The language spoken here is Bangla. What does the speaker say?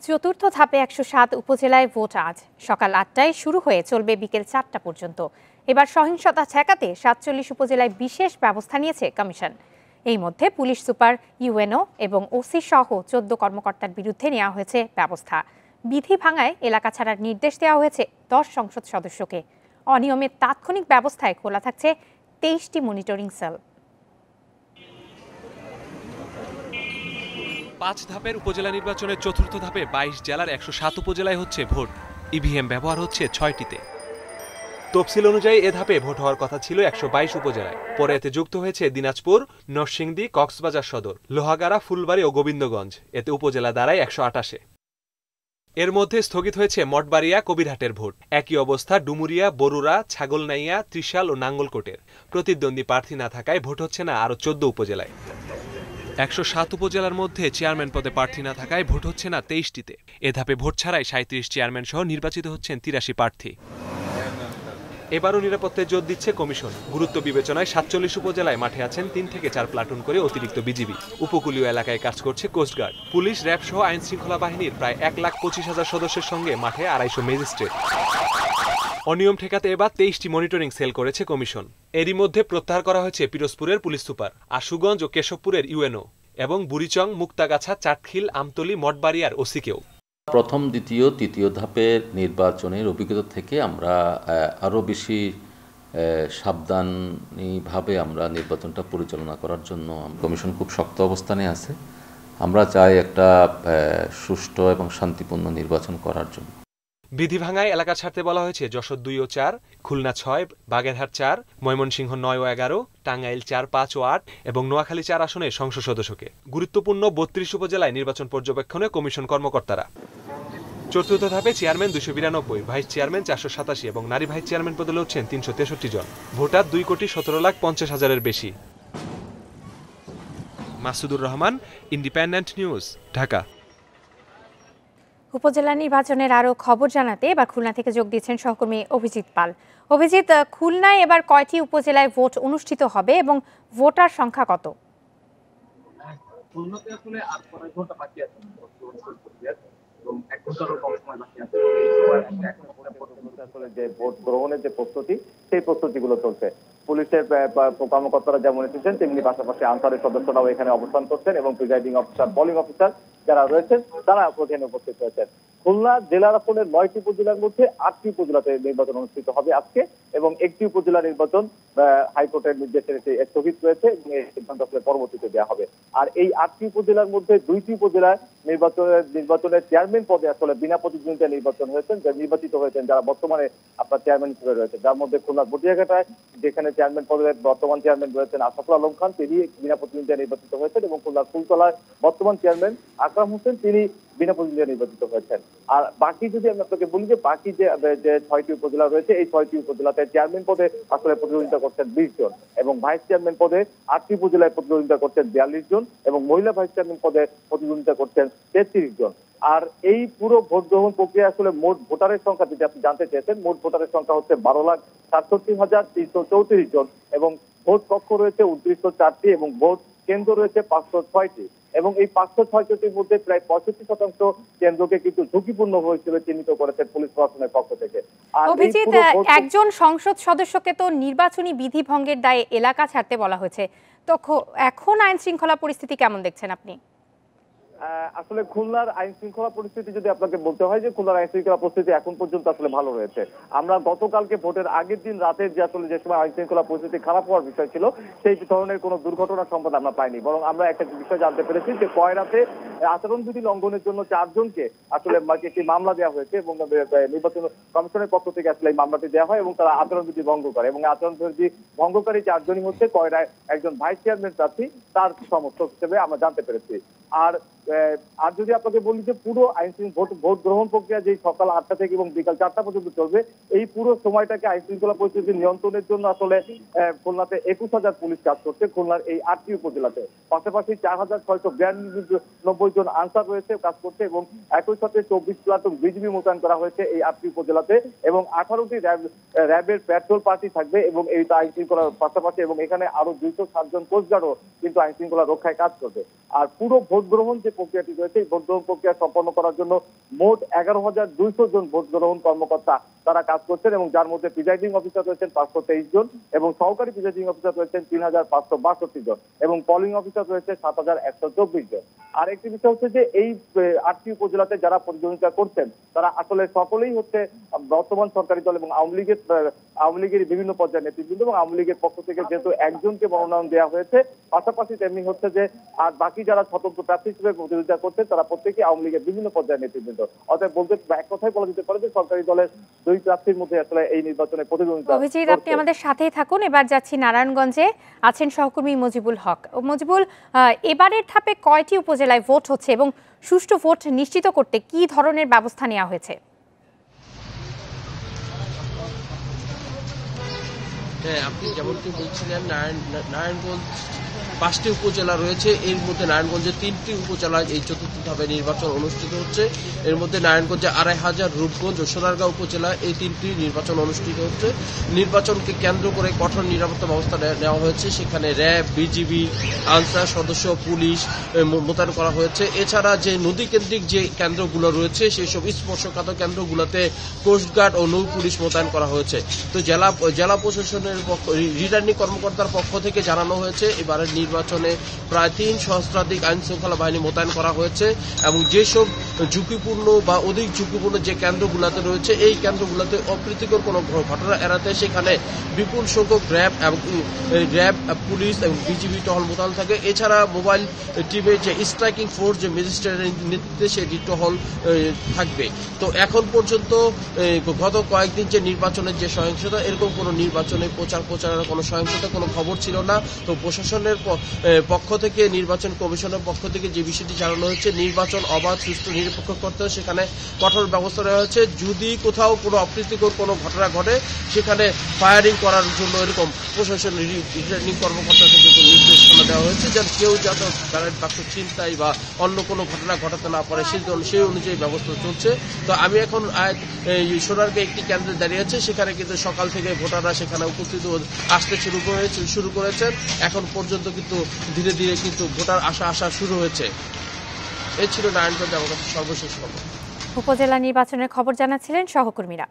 চতুর্থ ধাপে ১০৭ উপজেলায় ভোট আজ সকাল ৮টায় শুরু হয়ে চলবে বিকেল ৪টা পর্যন্ত। এবার সহিংসতা ঠেকাতে ৪৭ উপজেলায় বিশেষ ব্যবস্থা নিয়েছে কমিশন। এই মধ্যে পুলিশ সুপার, ইউএনও এবং ওসি সহ ১৪ কর্মকর্তার বিরুদ্ধে নেওয়া হয়েছে ব্যবস্থা। বিধি ভাঙায় এলাকা ছাড়ার নির্দেশ দেওয়া হয়েছে ১০ সংসদ সদস্যকে। অনিয়মের তাৎক্ষণিক ব্যবস্থায় খোলা থাকছে ২৩টি মনিটরিং সেল। ৫ ধাপের উপজেলা নির্বাচনের চতুর্থ ধাপে ২২ জেলার ১০৭ উপজেলায় হচ্ছে ভোট। ইভিএম ব্যবহার হচ্ছে ৬টিতে। তফসিল অনুযায়ী এ ধাপে ভোট হওয়ার কথা ছিল ১২২ উপজেলায়। পরে এতে যুক্ত হয়েছে দিনাজপুর, নরসিংদী, কক্সবাজার সদর, লোহাগাড়া, ফুলবাড়ী ও গোবিন্দগঞ্জ। এতে উপজেলা দাঁড়ায় ১২৮-এ। এর মধ্যে স্থগিত হয়েছে মঠবাড়িয়া, কবিরহাটের ভোট। একই অবস্থা ডুমুরিয়া, বরুড়া, ছাগলনাইয়া, ত্রিশাল ও নাঙ্গলকোটের। প্রতিদ্বন্দ্বী প্রার্থী না থাকায় ভোট হচ্ছে না আরও ১৪ উপজেলায়। ১০৭ উপজেলার মধ্যে চেয়ারম্যান পদে প্রার্থী না থাকায় ভোট হচ্ছে না ২৩টিতে। এ ধাপে ভোট ছাড়াই ৩৭ চেয়ারম্যান সহ নির্বাচিত হচ্ছেন ৮৩ প্রার্থী। এবারও নিরাপত্তায় জোর দিচ্ছে কমিশন। গুরুত্ব বিবেচনায় ৪৭ উপজেলায় মাঠে আছেন ৩ থেকে ৪ প্লাটুন করে অতিরিক্ত বিজিবি। উপকূলীয় এলাকায় কাজ করছে কোস্টগার্ড, পুলিশ, র্যাব সহ আইন শৃঙ্খলা বাহিনীর প্রায় ১,২৫,০০০ সদস্যের সঙ্গে মাঠে ২৫০ ম্যাজিস্ট্রেট। অনিয়ম ঠেকাতে এবার ২৩টি মনিটরিং সেল করেছে কমিশন। এরই মধ্যে প্রত্যাহার করা হয়েছে পিরোজপুরের পুলিশ সুপার, আশুগঞ্জ ও কেশবপুরের ইউএনও এবং বুড়িচং, মুক্তাগাছা, চাটখিল, আমতলী, মঠবাড়িয়ার ওসিকেও। প্রথম, দ্বিতীয়, তৃতীয় ধাপের নির্বাচনের অভিজ্ঞতা থেকে আমরা আরও বেশি সাবধানীভাবে আমরা নির্বাচনটা পরিচালনা করার জন্য কমিশন খুব শক্ত অবস্থানে আছে। আমরা চাই একটা সুষ্ঠু এবং শান্তিপূর্ণ নির্বাচন করার জন্য। বিধি ভাঙায় এলাকা ছাড়তে বলা হয়েছে যশোর ২ ও ৪, খুলনা ৬, বাগেরহাট ৪, ময়মনসিংহ ৯ ও ১১, টাঙ্গাইল ৪, ৫ ও ৮ এবং নোয়াখালী ৪ আসনে সংসদ সদস্যকে। গুরুত্বপূর্ণ ৩২ উপজেলায় নির্বাচন পর্যবেক্ষণে কমিশন কর্মকর্তারা। চতুর্থ ধাপে চেয়ারম্যান ২৯২, ভাইস চেয়ারম্যান ৪৮৭ এবং নারী ভাইস চেয়ারম্যান পদে লড়ছেন ৩৬৩ জন। ভোটার ২,১৭,৫০,০০০-এর বেশি। Masudur Rahman, independent news, Dhaka. উপজেলা নির্বাচনের আরো খবর জানাতে এবার খুলনা থেকে যোগ দিচ্ছেন সহকর্মী অভিজিৎ পাল। অভিজিৎ, খুলনায় এবার কয়টি উপজেলায় ভোট অনুষ্ঠিত হবে এবং ভোটার সংখ্যা কত? খুলনাতে আসলে আর কয়েক ঘন্টা বাকি আছে এবং ১ ঘন্টারও কম সময় বাকি আছে। আসলে যে ভোট গ্রহণের যে প্রস্তুতি, সেই প্রস্তুতিগুলো চলছে। পুলিশের কর্মকর্তারা যেমন এসেছেন, তেমনি পাশাপাশি আনসারের সদস্যরাও এখানে অবস্থান করছেন এবং প্রিজাইডিং অফিসার, পোলিং অফিসার যারা রয়েছেন তারা এখানে উপস্থিত হয়েছেন। খুলনা জেলার আসলে ৯টি উপজেলার মধ্যে ৮টি উপজেলাতে নির্বাচন অনুষ্ঠিত হবে আজকে এবং একটি উপজেলা নির্বাচন হাইকোর্টের নির্দেশে স্থগিত রয়েছে এবং এই সিদ্ধান্ত আসলে পরবর্তীতে দেওয়া হবে। আর এই ৮টি উপজেলার মধ্যে ২টি উপজেলায় নির্বাচনের চেয়ারম্যান পদে আসলে বিনা প্রতিদ্বন্দ্বিতা নির্বাচিত হয়েছেন যারা বর্তমানে আপনার চেয়ারম্যান হিসেবে রয়েছে। যার মধ্যে খুলনার বটিয়াঘাটায় যেখানে চেয়ারম্যান পদে বর্তমান চেয়ারম্যান রয়েছেন আশরাফুল আলম খান, তিনি বিনা প্রতিদ্বন্দ্বিতা নির্বাচিত হয়েছেন এবং খুলনার ফুলতলায় বর্তমান চেয়ারম্যান আকরাম হোসেন, তিনি বিনা প্রতিদ্বন্দ্বিতা নির্বাচিত হয়েছেন। আর বাকি যদি আমি আপনাকে বলি যে বাকি যে ৬টি উপজেলা রয়েছে, এই ৬টি উপজেলাতে চেয়ারম্যান পদে আসলে প্রতিদ্বন্দ্বিতা করছেন ২০ জন এবং ভাইস চেয়ারম্যান পদে ৮টি উপজেলায় প্রতিদ্বন্দ্বিতা করছেন ৪২ জন এবং মহিলা ভাইস চেয়ারম্যান পদে প্রতিদ্বন্দ্বিতা করছেন ৩৩ জন। আর এই পুরো ভোট গ্রহণ প্রক্রিয়া আসলে মোট ভোটারের সংখ্যা যদি আপনি জানতে চেয়েছেন, মোট ভোটারের সংখ্যা হচ্ছে ১২,৬৭,৩৩৪ জন এবং ভোট কক্ষ রয়েছে ২৯০৪টি এবং ভোট কেন্দ্র রয়েছে ৫০৬টি এবং এই ৫০৬টির মধ্যে প্রায় ৬৫% কেন্দ্রকে কিন্তু ঝুঁকিপূর্ণ হিসেবে চিহ্নিত করেছে পুলিশ প্রশাসনের পক্ষ থেকে। অভিজিৎ, একজন সংসদ সদস্যকে তো নির্বাচনী বিধি ভঙ্গের দায়ে এলাকা ছাড়তে বলা হয়েছে, তো এখন আইন শৃঙ্খলা পরিস্থিতি কেমন দেখছেন আপনি? আসলে খুলনার আইন শৃঙ্খলা পরিস্থিতি যদি আপনাকে বলতে হয় যে খুলনার আইন শৃঙ্খলা পরিস্থিতি এখন পর্যন্ত আসলে ভালো রয়েছে। আমরা গতকালকে ভোটের আগের দিন রাতের যে আসলে যে সময় আইন শৃঙ্খলা পরিস্থিতি খারাপ হওয়ার বিষয় ছিল, সেই ধরনের কোনো দুর্ঘটনার সংবাদ আমরা পাইনি। বরং আমরা একটা বিষয় জানতে পেরেছি যে কয়রাতে আচরণবিধি লঙ্ঘনের জন্য ৪ জনকে আসলে একটি মামলা দেওয়া হয়েছে এবং নির্বাচন কমিশনের পক্ষ থেকে আসলে এই মামলাটি দেওয়া হয় এবং তারা আচরণবিধি ভঙ্গ করে এবং আচরণবিধি ভঙ্গকারী ৪ জনই হচ্ছে কয়রায় একজন ভাইস চেয়ারম্যান প্রার্থী, তার সমর্থক হিসেবে আমরা জানতে পেরেছি। আর যদি আপনাকে বলি যে পুরো আইন ভোট গ্রহণ প্রক্রিয়া যে সকাল ৮টা থেকে এবং বিকাল ৪টা পর্যন্ত চলবে, এই পুরো সময়টাকে আইন শৃঙ্খলা পরিস্থিতি নিয়ন্ত্রণের জন্য আসলে খুলনাতে ২১,০০০ পুলিশ কাজ করছে খুলনার এই ৮টি উপজেলাতে। পাশাপাশি ৪,৬৯২ জন আনসার রয়েছে কাজ করছে এবং একই সাথে ২৪ প্লাটুন বিজিবি মোতায়েন করা হয়েছে এই ৮টি উপজেলাতে এবং ১৮টি র্যাবের পেট্রোল পার্টি থাকবে এবং এই আইন শৃঙ্খলার পাশাপাশি এবং এখানে আরো ২০৭ জন কোস্টগার্ডও কিন্তু আইন শৃঙ্খলা রক্ষায় কাজ করবে। আর পুরো ভোট ভোট গ্রহণ যে প্রক্রিয়াটি রয়েছে এই ভোট গ্রহণ প্রক্রিয়া সম্পন্ন করার জন্য মোট 11,200 জন ভোট গ্রহণ কর্মকর্তা তারা কাজ করছেন, এবং যার মধ্যে প্রিজাইডিং অফিসার রয়েছেন 523 জন এবং সহকারী প্রিজাইডিং অফিসার রয়েছেন 3,562 জন এবং পোলিং অফিসার রয়েছে 7,124 জন। আর একটি বিষয় হচ্ছে যে এই 8টি উপজেলাতে যারা প্রতিদ্বন্দ্বিতা করছেন তারা আসলে সকলেই হচ্ছে বর্তমান সরকারি দল এবং আওয়ামী লীগের বিভিন্ন পর্যায়ের নেতৃবৃন্দ, এবং আওয়ামী লীগের পক্ষ থেকে যেহেতু একজনকে মনোনয়ন দেওয়া হয়েছে, পাশাপাশি তেমনি হচ্ছে যে আর বাকি যারা স্বতন্ত্র প্রার্থী হিসেবে প্রতিদ্বন্দ্বিতা করছেন তারা প্রত্যেকেই আওয়ামী লীগের বিভিন্ন পর্যায়ের নেতৃবৃন্দ। অতএব বলতে এক কথাই বলা যেতে পারে যে সরকারি দলের দুই প্রার্থীর মধ্যে আসলে এই নির্বাচনে প্রতিদ্বন্দ্বিতা। অভিজিৎ, আপনি আমাদের সাথেই থাকুন। এবার যাচ্ছি নারায়ণগঞ্জে, আছেন সহকর্মী মজিবুল হক। মজিবুল, এবারের ধাপে কয়টি উপজেলায় ভোট হচ্ছে এবং সুষ্ঠু ভোট নিশ্চিত করতে কি ধরনের ব্যবস্থা নেওয়া হয়েছে? হ্যাঁ, আপনি যেমনটি বলছিলেন, নারায়ণগঞ্জ 5টি উপজেলা রয়েছে, এর মধ্যে নারায়ণগঞ্জে 3টি উপজেলায় এই চতুর্থ ধাপে নির্বাচন অনুষ্ঠিত হচ্ছে। এর মধ্যে নারায়ণগঞ্জে 2500, রূপগঞ্জ ও সোনারগাঁও উপজেলা এই 3টি নির্বাচন অনুষ্ঠিত হচ্ছে। নির্বাচনকে কেন্দ্র করে কঠোর নিরাপত্তা ব্যবস্থা নেওয়া হয়েছে। সেখানে র্যাব, বিজিবি, আনসার সদস্য, পুলিশ মোতায়েন করা হয়েছে। এছাড়া যে নদী কেন্দ্রিক যে কেন্দ্রগুলো রয়েছে সেসব স্পর্শকাতর কেন্দ্রগুলোতে কোস্টগার্ড ও নৌ পুলিশ মোতায়েন করা হয়েছে। তো জেলা প্রশাসনের রিটার্নিং কর্মকর্তার পক্ষ থেকে জানানো হয়েছে এবারের নির্বাচনে প্রায় 3 সহস্রাধিক আইন শৃঙ্খলা বাহিনী মোতায়েন করা হয়েছে, এবং যেসব ঝুঁকিপূর্ণ বা অধিক ঝুঁকিপূর্ণ যে কেন্দ্রগুলোতে রয়েছে এই কেন্দ্রগুলোতে অপ্রীতিকর কোনো ঘটনা এড়াতে সেখানে বিপুল সংখ্যক র্যাব, পুলিশ এবং বিজিবি টহল মোতায়েন থাকে। এছাড়া মোবাইল টিমে যে স্ট্রাইকিং ফোর্স যে ম্যাজিস্ট্রেটের নেতৃত্বে সেটি টহল থাকবে। তো এখন পর্যন্ত গত কয়েকদিন যে নির্বাচনের যে সহিংসতা, এরকম কোনো নির্বাচনে প্রচারের কোনো সহিংসতা কোনো খবর ছিল না। তো প্রশাসনের পক্ষ থেকে, নির্বাচন কমিশনের পক্ষ থেকে যে বিষয়টি জানানো হচ্ছে, নির্বাচন অবাধ, সুষ্ঠু, নিরপেক্ষ করতে সেখানে কঠোর ব্যবস্থা নেওয়া হয়েছে। যদি কোথাও কোনো অপ্রীতিকর কোনো ঘটনা ঘটে সেখানে ফায়ারিং করার জন্য এরকম প্রশাসন রিটার্নিং কর্মকর্তা থেকে নির্দেশনা দেওয়া হয়েছে, যেন কেউ যাতে ব্যালট বাক্স ছিনতাই বা অন্য কোনো ঘটনা ঘটাতে না পারে সেই অনুযায়ী ব্যবস্থা চলছে। তো আমি এখন সোনারগাঁও একটি কেন্দ্রে দাঁড়িয়ে আছে, সেখানে কিন্তু সকাল থেকে ভোটাররা সেখানে উপস্থিত আসতে শুরু করেছেন। এখন পর্যন্ত কিন্তু ধীরে ধীরে কিন্তু ভোটার আসা শুরু হয়েছে। এই ছিল নারায়ণগঞ্জ আমার কাছে সর্বশেষ খবর। উপজেলা নির্বাচনের খবর জানাচ্ছিলেন সহকর্মীরা।